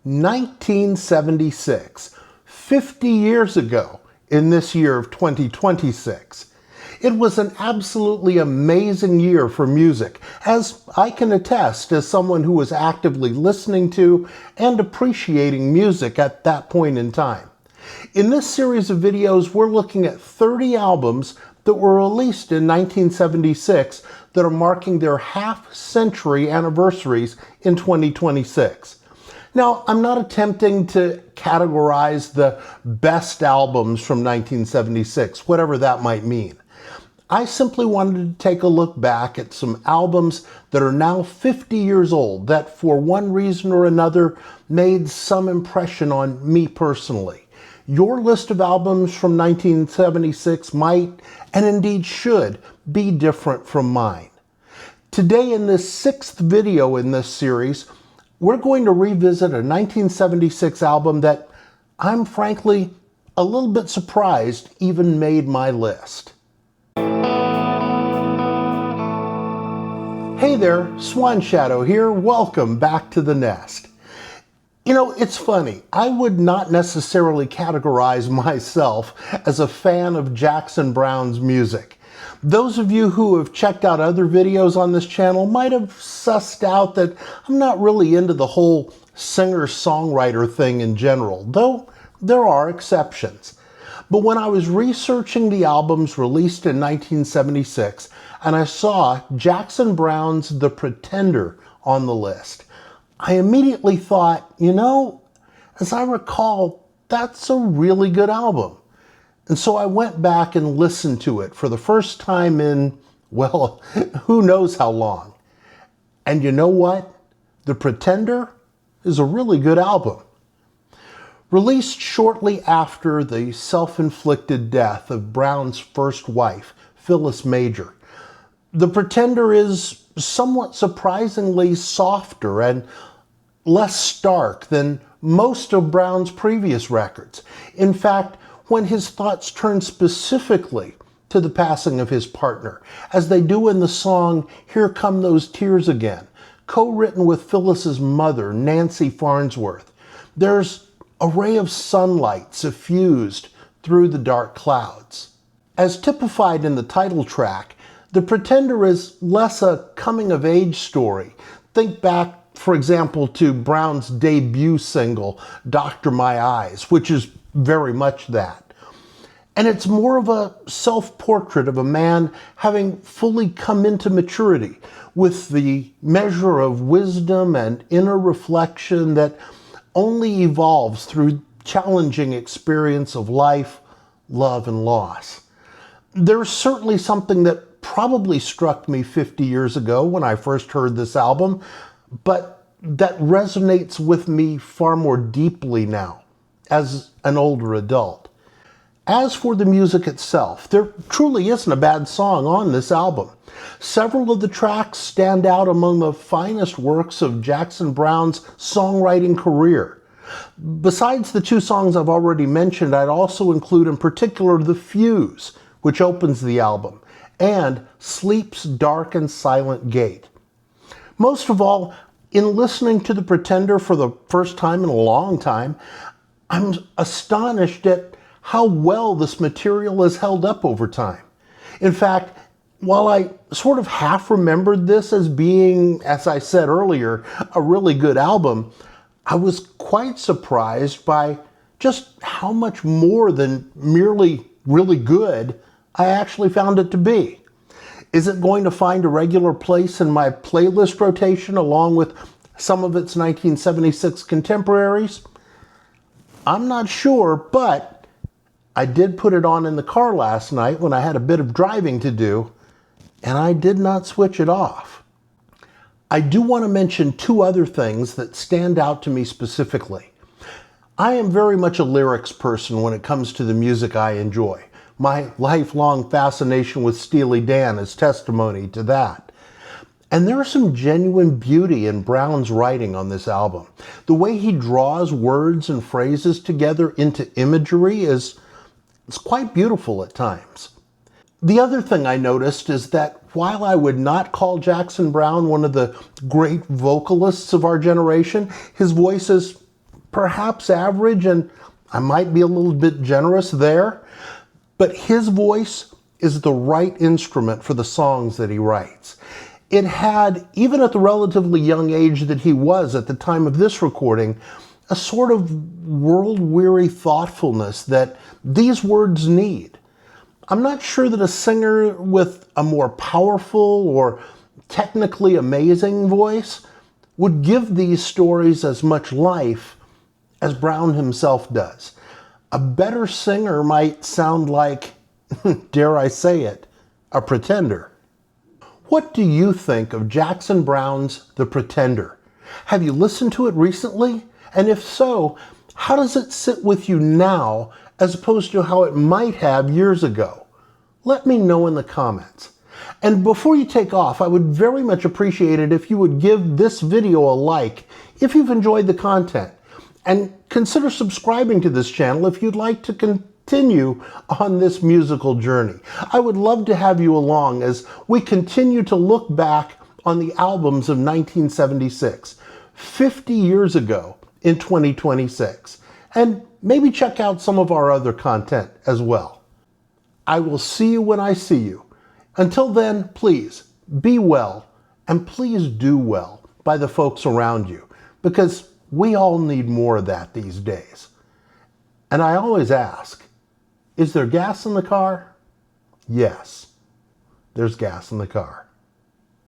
1976, 50 years ago in this year of 2026. It was an absolutely amazing year for music, as I can attest as someone who was actively listening to and appreciating music at that point in time. In this series of videos, we're looking at 30 albums that were released in 1976 that are marking their half-century anniversaries in 2026. Now, I'm not attempting to categorize the best albums from 1976, whatever that might mean. I simply wanted to take a look back at some albums that are now 50 years old that, for one reason or another, made some impression on me personally. Your list of albums from 1976 might, and indeed should, be different from mine. Today, in this sixth video in this series, we're going to revisit a 1976 album that I'm frankly a little bit surprised even made my list. Hey there, Swan Shadow here. Welcome back to the nest. You know, it's funny. I would not necessarily categorize myself as a fan of Jackson Browne's music. Those of you who have checked out other videos on this channel might have sussed out that I'm not really into the whole singer-songwriter thing in general, though there are exceptions. But when I was researching the albums released in 1976, and I saw Jackson Browne's The Pretender on the list, I immediately thought, you know, as I recall, that's a really good album. And so I went back and listened to it for the first time in, well, who knows how long. And you know what? The Pretender is a really good album. Released shortly after the self-inflicted death of Browne's first wife, Phyllis Major, The Pretender is somewhat surprisingly softer and less stark than most of Browne's previous records. In fact, when his thoughts turn specifically to the passing of his partner, as they do in the song Here Come Those Tears Again, co-written with Phyllis's mother, Nancy Farnsworth, there's a ray of sunlight suffused through the dark clouds. As typified in the title track, The Pretender is less a coming-of-age story. Think back, for example, to Browne's debut single, Doctor My Eyes, which is very much that. And it's more of a self-portrait of a man having fully come into maturity with the measure of wisdom and inner reflection that only evolves through challenging experience of life, love, and loss. There's certainly something that probably struck me 50 years ago when I first heard this album, but that resonates with me far more deeply now as an older adult. As for the music itself, there truly isn't a bad song on this album. Several of the tracks stand out among the finest works of Jackson Browne's songwriting career. Besides the two songs I've already mentioned, I'd also include in particular The Fuse, which opens the album, and Sleep's Dark and Silent Gate. Most of all, in listening to The Pretender for the first time in a long time, I'm astonished at how well this material has held up over time. In fact, while I sort of half remembered this as being, as I said earlier, a really good album, I was quite surprised by just how much more than merely really good I actually found it to be. Is it going to find a regular place in my playlist rotation along with some of its 1976 contemporaries? I'm not sure, but I did put it on in the car last night when I had a bit of driving to do, and I did not switch it off. I do want to mention two other things that stand out to me specifically. I am very much a lyrics person when it comes to the music I enjoy. My lifelong fascination with Steely Dan is testimony to that. And there's some genuine beauty in Browne's writing on this album. The way he draws words and phrases together into imagery is quite beautiful at times. The other thing I noticed is that while I would not call Jackson Browne one of the great vocalists of our generation, his voice is perhaps average, and I might be a little bit generous there, but his voice is the right instrument for the songs that he writes. It had, even at the relatively young age that he was at the time of this recording, a sort of world-weary thoughtfulness that these words need. I'm not sure that a singer with a more powerful or technically amazing voice would give these stories as much life as Browne himself does. A better singer might sound like, dare I say it, a pretender. What do you think of Jackson Browne's The Pretender? Have you listened to it recently? And if so, how does it sit with you now as opposed to how it might have years ago? Let me know in the comments. And before you take off, I would very much appreciate it if you would give this video a like if you've enjoyed the content. And consider subscribing to this channel if you'd like to continue on this musical journey. I would love to have you along as we continue to look back on the albums of 1976, 50 years ago in 2026, and maybe check out some of our other content as well. I will see you when I see you. Until then, please be well, and please do well by the folks around you, because we all need more of that these days. And I always ask, is there gas in the car? Yes, there's gas in the car.